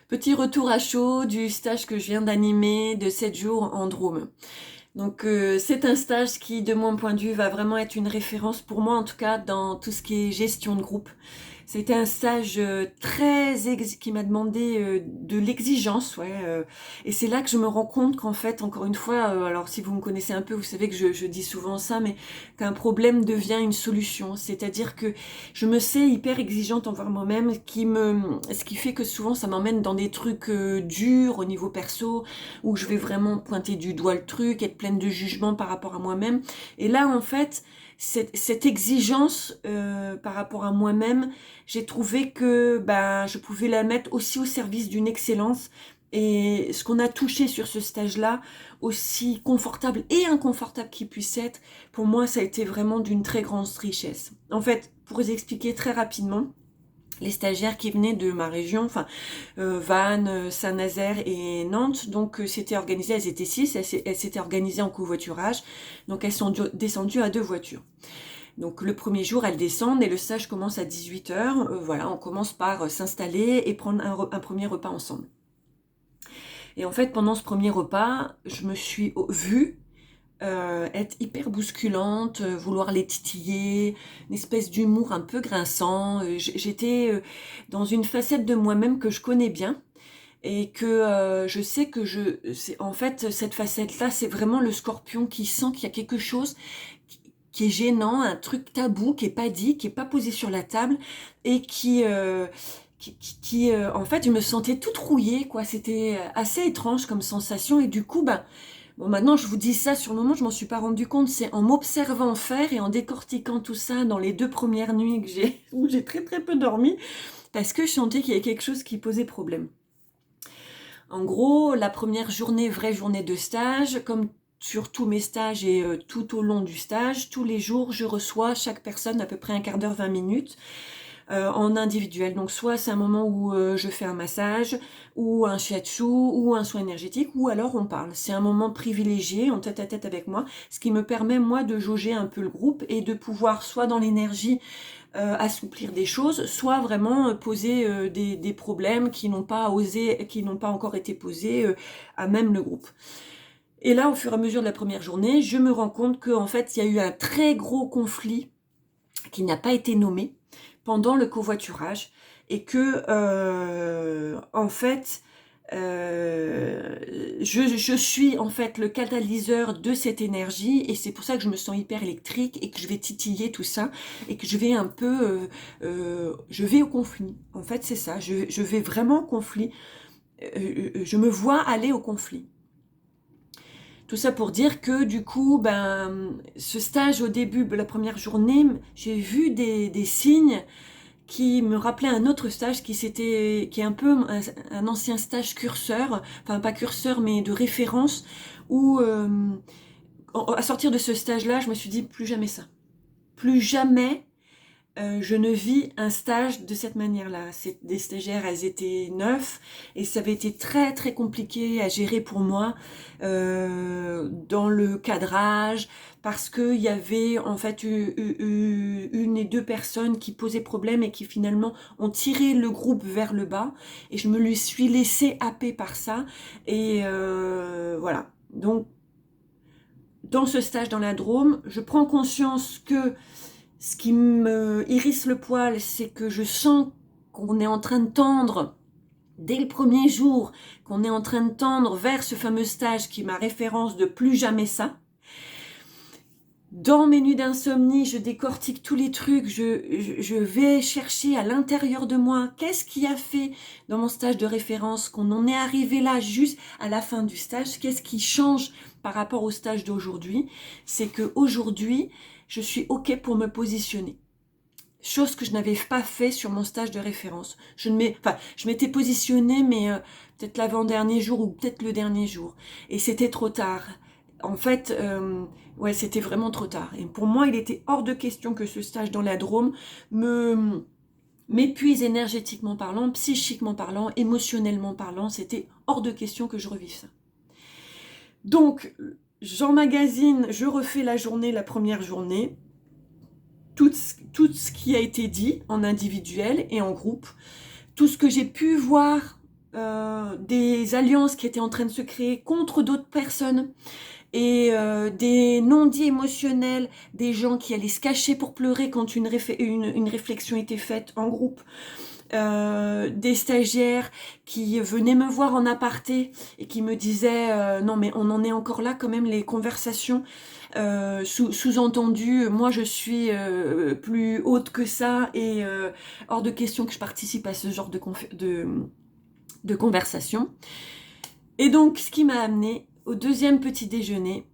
Petit retour à chaud du stage que je viens d'animer de 7 jours en Drôme. Donc c'est un stage qui, de mon point de vue, va vraiment être une référence pour moi, en tout cas dans tout ce qui est gestion de groupe. C'était un stage qui m'a demandé de l'exigence, ouais. Et c'est là que je me rends compte qu'en fait, encore une fois, alors si vous me connaissez un peu, vous savez que je dis souvent ça, mais qu'un problème devient une solution. C'est-à-dire que je me sais hyper exigeante envers moi-même, ce qui fait que souvent ça m'emmène dans des trucs durs au niveau perso, où je vais vraiment pointer du doigt le truc, être pleine de jugement par rapport à moi-même. Et là, en fait, cette exigence par rapport à moi-même, j'ai trouvé que je pouvais la mettre aussi au service d'une excellence. Et ce qu'on a touché sur ce stage-là, aussi confortable et inconfortable qu'il puisse être, pour moi, ça a été vraiment d'une très grande richesse. En fait, pour vous expliquer très rapidement, les stagiaires qui venaient de ma région, enfin Vannes, Saint-Nazaire et Nantes, donc c'était organisé, elles étaient 6, elles s'étaient organisées en covoiturage, donc elles sont descendues à 2 voitures. Donc le premier jour, elles descendent et le stage commence à 18h. Voilà, on commence par s'installer et prendre un premier repas ensemble. Et en fait, pendant ce premier repas, je me suis vue être hyper bousculante, vouloir les titiller, une espèce d'humour un peu grinçant. J'étais dans une facette de moi-même que je connais bien et que je sais que en fait, cette facette-là, c'est vraiment le scorpion qui sent qu'il y a quelque chose qui est gênant, un truc tabou, qui est pas dit, qui est pas posé sur la table et en fait, je me sentais toute rouillée, quoi. C'était assez étrange comme sensation et du coup, bon, maintenant, je vous dis ça, sur le moment, je m'en suis pas rendu compte. C'est en m'observant faire et en décortiquant tout ça dans les 2 premières nuits où j'ai très très peu dormi, parce que je sentais qu'il y avait quelque chose qui posait problème. En gros, la première journée, vraie journée de stage, comme sur tous mes stages et tout au long du stage, tous les jours, je reçois chaque personne à peu près un quart d'heure, 20 minutes en individuel. Donc soit c'est un moment où je fais un massage, ou un shiatsu, ou un soin énergétique, ou alors on parle. C'est un moment privilégié en tête à tête avec moi, ce qui me permet moi de jauger un peu le groupe et de pouvoir soit dans l'énergie assouplir des choses, soit vraiment poser des problèmes qui n'ont pas osé, qui n'ont pas encore été posés à même le groupe. Et là, au fur et à mesure de la première journée, je me rends compte qu'en fait, il y a eu un très gros conflit qui n'a pas été nommé pendant le covoiturage et que en fait je suis en fait le catalyseur de cette énergie et c'est pour ça que je me sens hyper électrique et que je vais titiller tout ça et que je vais un peu je vais au conflit. En fait c'est ça, je vais vraiment au conflit. Je me vois aller au conflit. Tout ça pour dire que du coup, ce stage au début de la première journée, j'ai vu des signes qui me rappelait un autre stage qui est un peu un ancien stage curseur, enfin pas curseur mais de référence, où à sortir de ce stage-là, je me suis dit plus jamais ça. Plus jamais je ne vis un stage de cette manière-là. Des stagiaires, elles étaient 9 et ça avait été très très compliqué à gérer pour moi dans le cadrage parce qu'il y avait en fait une et deux personnes qui posaient problème et qui finalement ont tiré le groupe vers le bas et je me lui suis laissée happer par ça et voilà. Donc dans ce stage dans la Drôme, je prends conscience que ce qui me hérisse le poil, c'est que je sens qu'on est en train de tendre, dès le premier jour, qu'on est en train de tendre vers ce fameux stage qui est ma référence de plus jamais ça. Dans mes nuits d'insomnie, je décortique tous les trucs, je vais chercher à l'intérieur de moi qu'est-ce qui a fait dans mon stage de référence qu'on en est arrivé là juste à la fin du stage, qu'est-ce qui change par rapport au stage d'aujourd'hui. C'est qu'aujourd'hui, je suis OK pour me positionner. Chose que je n'avais pas fait sur mon stage de référence. Je m'étais positionnée, mais peut-être l'avant-dernier jour ou peut-être le dernier jour. Et c'était trop tard. En fait, ouais, c'était vraiment trop tard. Et pour moi, il était hors de question que ce stage dans la Drôme m'épuise énergétiquement parlant, psychiquement parlant, émotionnellement parlant. C'était hors de question que je revive ça. Donc, j'emmagasine, je refais la journée, la première journée. Tout ce qui a été dit en individuel et en groupe, tout ce que j'ai pu voir des alliances qui étaient en train de se créer contre d'autres personnes et des non-dits émotionnels, des gens qui allaient se cacher pour pleurer quand une réflexion était faite en groupe, des stagiaires qui venaient me voir en aparté et qui me disaient non mais on en est encore là quand même, les conversations sous-entendu, moi je suis plus haute que ça et hors de question que je participe à ce genre de conversation. Et donc ce qui m'a amené au deuxième petit déjeuner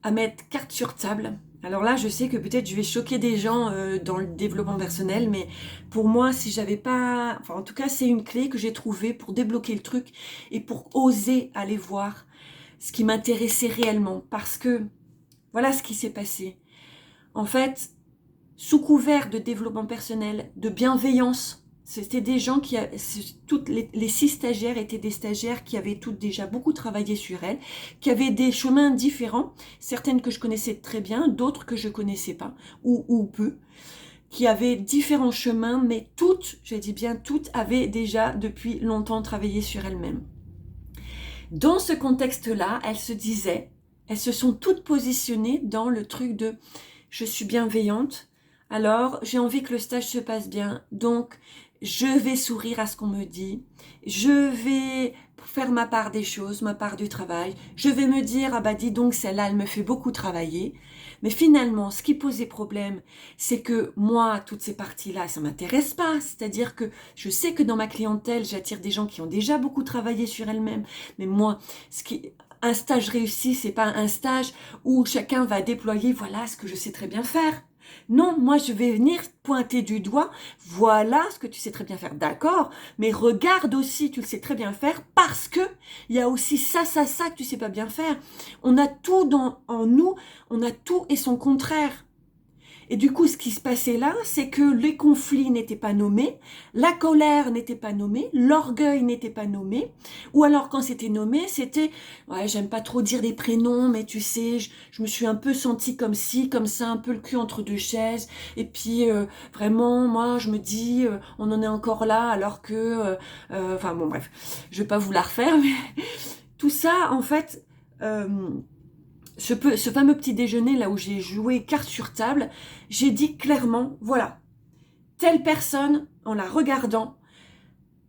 à mettre carte sur table. Alors là, je sais que peut-être je vais choquer des gens dans le développement personnel, mais pour moi, si j'avais pas... Enfin, en tout cas, c'est une clé que j'ai trouvée pour débloquer le truc et pour oser aller voir ce qui m'intéressait réellement. Parce que voilà ce qui s'est passé. En fait, sous couvert de développement personnel, de bienveillance, c'était des gens qui... Toutes les 6 stagiaires étaient des stagiaires qui avaient toutes déjà beaucoup travaillé sur elles, qui avaient des chemins différents, certaines que je connaissais très bien, d'autres que je connaissais pas, ou peu, qui avaient différents chemins, mais toutes, je dis bien toutes, avaient déjà depuis longtemps travaillé sur elles-mêmes. Dans ce contexte-là, elles se sont toutes positionnées dans le truc de « je suis bienveillante, alors j'ai envie que le stage se passe bien, donc je vais sourire à ce qu'on me dit, je vais faire ma part des choses, ma part du travail, je vais me dire « ah bah dis donc celle-là elle me fait beaucoup travailler ». Mais finalement, ce qui posait problème, c'est que moi, toutes ces parties-là, ça m'intéresse pas. C'est-à-dire que je sais que dans ma clientèle, j'attire des gens qui ont déjà beaucoup travaillé sur elles-mêmes. Mais moi, un stage réussi, c'est pas un stage où chacun va déployer, voilà ce que je sais très bien faire. Non, moi je vais venir pointer du doigt, voilà ce que tu sais très bien faire, d'accord, mais regarde aussi, tu le sais très bien faire, parce que il y a aussi ça que tu sais pas bien faire. On a tout en nous, on a tout et son contraire. Et du coup, ce qui se passait là, c'est que les conflits n'étaient pas nommés, la colère n'était pas nommée, l'orgueil n'était pas nommé, ou alors quand c'était nommé, c'était « ouais, j'aime pas trop dire des prénoms, mais tu sais, je me suis un peu sentie comme ci, comme ça, un peu le cul entre deux chaises, et puis vraiment, moi, je me dis, on en est encore là, alors que... Enfin bon, bref, je vais pas vous la refaire, mais tout ça, en fait... ce fameux petit déjeuner là où j'ai joué carte sur table, j'ai dit clairement, voilà, telle personne, en la regardant,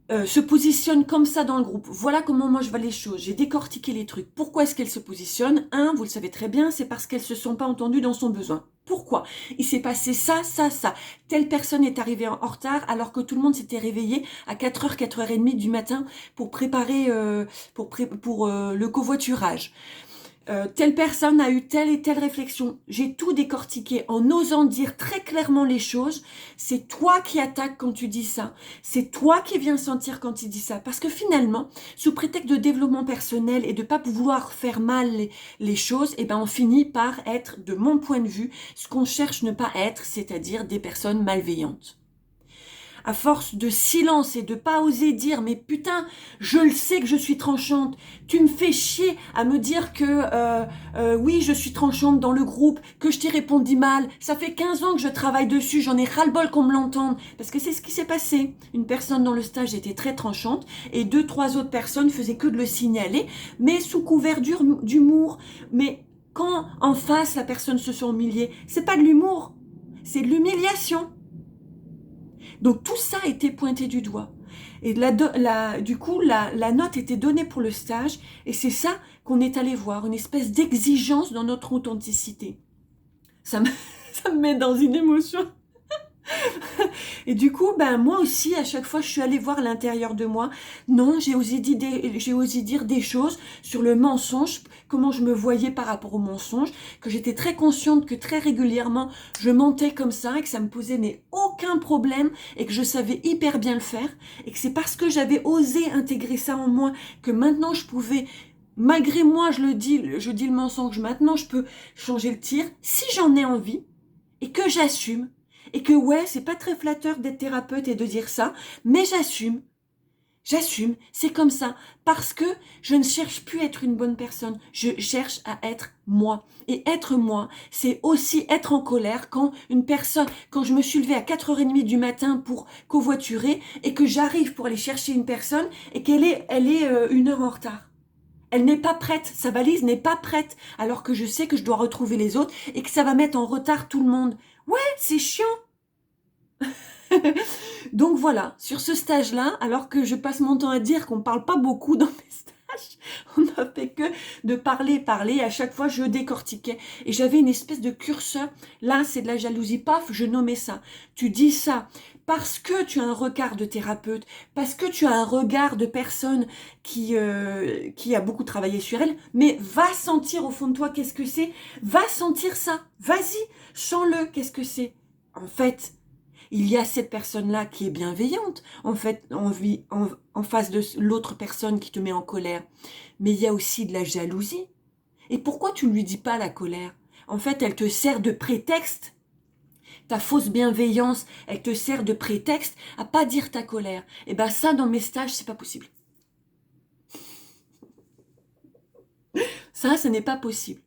se positionne comme ça dans le groupe. Voilà comment moi je vois les choses. J'ai décortiqué les trucs. Pourquoi est-ce qu'elle se positionne? Vous le savez très bien, c'est parce qu'elle ne se sent pas entendue dans son besoin. Pourquoi? Il s'est passé ça, ça, ça. Telle personne est arrivée en retard alors que tout le monde s'était réveillé à 4h, 4h30 du matin pour préparer le covoiturage. Telle personne a eu telle et telle réflexion. J'ai tout décortiqué en osant dire très clairement les choses. C'est toi qui attaques quand tu dis ça. C'est toi qui viens sentir quand tu dis ça. Parce que finalement, sous prétexte de développement personnel et de pas pouvoir faire mal les choses, eh ben on finit par être, de mon point de vue, ce qu'on cherche ne pas être, c'est-à-dire des personnes malveillantes. À force de silence et de pas oser dire « mais putain, je le sais que je suis tranchante, tu me fais chier à me dire que oui, je suis tranchante dans le groupe, que je t'ai répondu mal, ça fait 15 ans que je travaille dessus, j'en ai ras-le-bol qu'on me l'entende. » Parce que c'est ce qui s'est passé. Une personne dans le stage était très tranchante et 2-3 autres personnes faisaient que de le signaler, mais sous couvert d'humour. Mais quand en face la personne se sent humiliée, c'est pas de l'humour, c'est de l'humiliation. Donc tout ça a été pointé du doigt. Et du coup, la note était donnée pour le stage et c'est ça qu'on est allé voir, une espèce d'exigence dans notre authenticité. Ça me met dans une émotion. Et du coup, moi aussi, à chaque fois, je suis allée voir l'intérieur de moi. Non, j'ai osé dire des choses sur le mensonge, comment je me voyais par rapport au mensonge, que j'étais très consciente que très régulièrement, je mentais comme ça et que ça me posait aucun problème et que je savais hyper bien le faire et que c'est parce que j'avais osé intégrer ça en moi que maintenant je pouvais... Malgré moi, je dis le mensonge, maintenant je peux changer le tir si j'en ai envie et que j'assume. Et que ouais, c'est pas très flatteur d'être thérapeute et de dire ça, mais j'assume. J'assume, c'est comme ça, parce que je ne cherche plus à être une bonne personne, je cherche à être moi. Et être moi, c'est aussi être en colère quand quand je me suis levée à 4h30 du matin pour covoiturer et que j'arrive pour aller chercher une personne et elle est 1 heure en retard. Elle n'est pas prête, sa valise n'est pas prête, alors que je sais que je dois retrouver les autres et que ça va mettre en retard tout le monde. Ouais, c'est chiant. Donc voilà, sur ce stage-là, alors que je passe mon temps à dire qu'on ne parle pas beaucoup dans mes stages, on n'a fait que de parler, parler, et à chaque fois je décortiquais. Et j'avais une espèce de curseur, là c'est de la jalousie, paf, je nommais ça. Tu dis ça parce que tu as un regard de thérapeute, parce que tu as un regard de personne qui a beaucoup travaillé sur elle, mais va sentir au fond de toi qu'est-ce que c'est, va sentir ça, vas-y, sens-le, qu'est-ce que c'est. En fait, il y a cette personne-là qui est bienveillante, en fait, en face de l'autre personne qui te met en colère. Mais il y a aussi de la jalousie. Et pourquoi tu ne lui dis pas la colère? En fait, elle te sert de prétexte. Ta fausse bienveillance, elle te sert de prétexte à pas dire ta colère. Et ben ça, dans mes stages, c'est pas possible. Ça, ce n'est pas possible.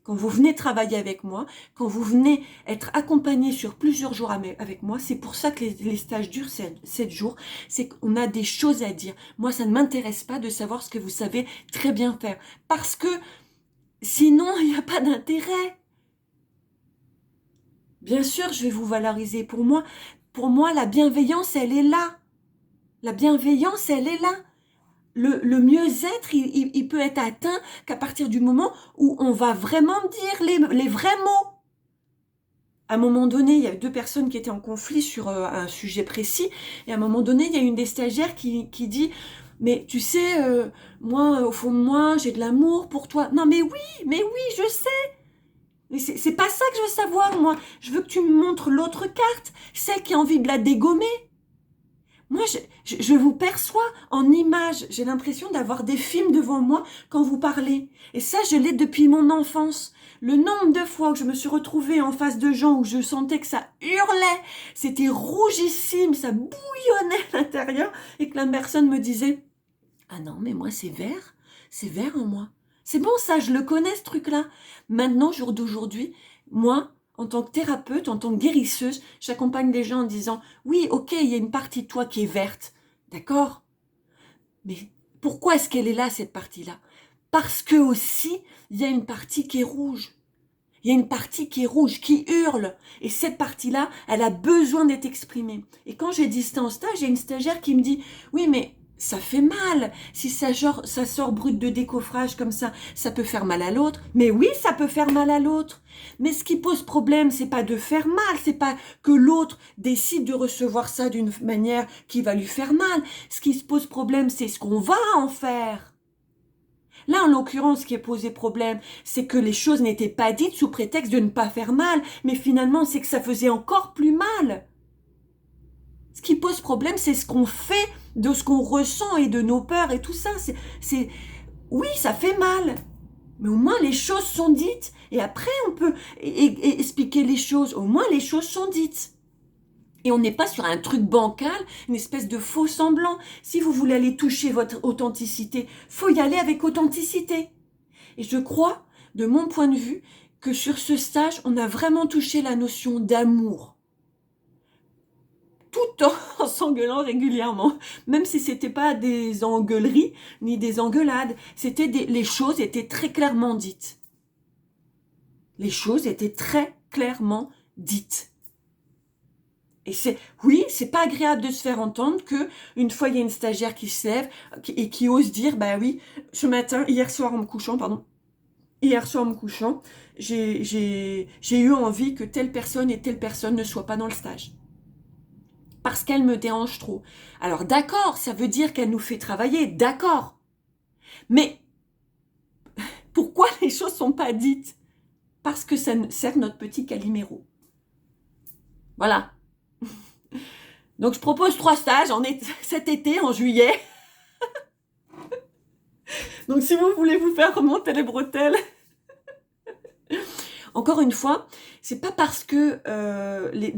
Quand vous venez travailler avec moi, quand vous venez être accompagné sur plusieurs jours avec moi, c'est pour ça que les stages durent 7 jours, c'est qu'on a des choses à dire. Moi, ça ne m'intéresse pas de savoir ce que vous savez très bien faire, parce que sinon, il n'y a pas d'intérêt. Bien sûr, je vais vous valoriser. Pour moi, la bienveillance, elle est là. La bienveillance, elle est là. Le mieux-être, il peut être atteint qu'à partir du moment où on va vraiment dire les vrais mots. À un moment donné, il y a 2 personnes qui étaient en conflit sur un sujet précis, et à un moment donné, il y a une des stagiaires qui dit « Mais tu sais, moi, au fond de moi, j'ai de l'amour pour toi. » Non, mais oui, je sais. Mais c'est pas ça que je veux savoir, moi. Je veux que tu me montres l'autre carte, celle qui a envie de la dégommer. Moi, je vous perçois en images. J'ai l'impression d'avoir des films devant moi quand vous parlez. Et ça, je l'ai depuis mon enfance. Le nombre de fois où je me suis retrouvée en face de gens où je sentais que ça hurlait, c'était rougissime, ça bouillonnait à l'intérieur, et que la personne me disait « Ah non, mais moi, c'est vert en moi. C'est bon, ça, je le connais, ce truc-là. » Maintenant, jour d'aujourd'hui, moi, en tant que thérapeute, en tant que guérisseuse, j'accompagne des gens en disant « Oui, ok, il y a une partie de toi qui est verte. D'accord? Mais pourquoi est-ce qu'elle est là, cette partie-là? Parce que aussi, il y a une partie qui est rouge. Il y a une partie qui est rouge, qui hurle. Et cette partie-là, elle a besoin d'être exprimée. Et quand j'ai dit ça en stage, il y a une stagiaire qui me dit « Oui, mais ça fait mal. Si ça sort brut de décoffrage comme ça peut faire mal à l'autre. » Mais oui, ça peut faire mal à l'autre. Mais ce qui pose problème, c'est pas de faire mal, c'est pas que l'autre décide de recevoir ça d'une manière qui va lui faire mal. Ce qui se pose problème, c'est ce qu'on va en faire. Là, en l'occurrence, ce qui est posé problème, c'est que les choses n'étaient pas dites sous prétexte de ne pas faire mal, mais finalement, c'est que ça faisait encore plus mal. Ce qui pose problème, c'est ce qu'on fait de ce qu'on ressent et de nos peurs et tout ça. Oui, ça fait mal, mais au moins les choses sont dites. Et après, on peut expliquer les choses. Au moins, les choses sont dites. Et on n'est pas sur un truc bancal, une espèce de faux semblant. Si vous voulez aller toucher votre authenticité, faut y aller avec authenticité. Et je crois, de mon point de vue, que sur ce stage, on a vraiment touché la notion d'amour. Tout en s'engueulant régulièrement. Même si c'était pas des engueuleries, ni des engueulades. Les choses étaient très clairement dites. Les choses étaient très clairement dites. Et c'est pas agréable de se faire entendre que une fois il y a une stagiaire qui se lève et qui ose dire, bah oui, hier soir en me couchant, j'ai eu envie que telle personne et telle personne ne soient pas dans le stage. Parce qu'elle me dérange trop. Alors d'accord, ça veut dire qu'elle nous fait travailler, d'accord. Mais pourquoi les choses sont pas dites? Parce que ça sert notre petit Calimero. Voilà. Donc je propose 3 stages cet été, en juillet. Donc si vous voulez vous faire remonter les bretelles, Encore une fois, c'est pas parce que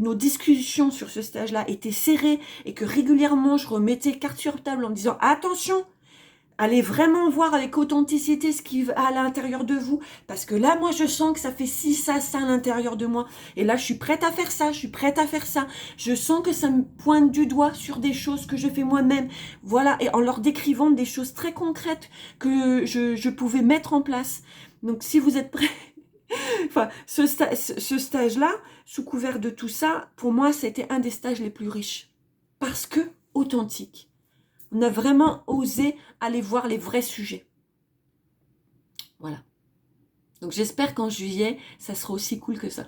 nos discussions sur ce stage-là étaient serrées et que régulièrement je remettais carte sur table en me disant attention, allez vraiment voir avec authenticité ce qui va à l'intérieur de vous. Parce que là, moi, je sens que ça fait ci, ça à l'intérieur de moi. Et là, je suis prête à faire ça, je suis prête à faire ça. Je sens que ça me pointe du doigt sur des choses que je fais moi-même. Voilà, et en leur décrivant des choses très concrètes que je pouvais mettre en place. Donc, si vous êtes prêts... Enfin, ce stage-là, sous couvert de tout ça, pour moi, c'était un des stages les plus riches. Parce que authentique. On a vraiment osé aller voir les vrais sujets. Voilà. Donc j'espère qu'en juillet, ça sera aussi cool que ça.